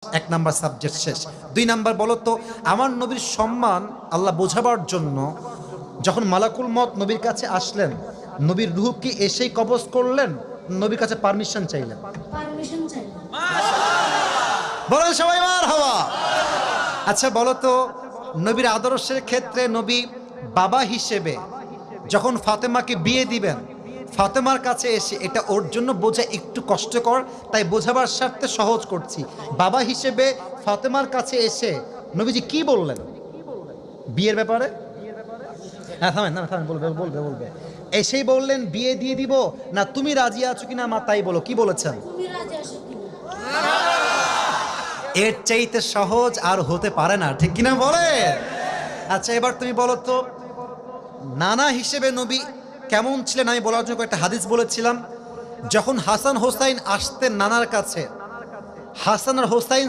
এক number subject শেষ। 2 number বলো তো, আমার নবীর সম্মান আল্লাহ বোঝাবার জন্য যখন মালাকুল মত নবীর কাছে আসলেন, নবীর রূহ কি এসেই কবজ করলেন, নবীর কাছে পারমিশন চাইলেন? পারমিশন চাই। বলেন সবাই মারহাবা। আচ্ছা বলো তো, নবীর আদর্শের ক্ষেত্রে নবী বাবা হিসেবে যখন ফাতেমাকে বিয়ে দিবেন, ফাতেমার কাছে এসে, এটা ওর জন্য বোঝা একটু কষ্টকর, তাই বোঝাবার স্বার্থে সহজ করছি। বাবা হিসেবে ফাতেমার কাছে এসে নবীজি কি বললেন বিয়ের ব্যাপারে? হ্যাঁ থামেন, বলবে বলবে বলবে। এসেই বললেন বিয়ে দিয়ে দিব, না তুমি রাজি আছো কিনা মা তাই বলো, কি বলেছেন? তুমি রাজি আছো কিনা? এর চাইতে সহজ আর হতে পারে না, ঠিক কিনা বলে? আচ্ছা এবার তুমি বলো তো, নানা হিসেবে নবী কেমন ছিলেন আমি বলার জন্য একটা হাদিস বলেছিলাম। যখন হাসান হোসাইন আসতেন নানার কাছে, হাসান আর হোসাইন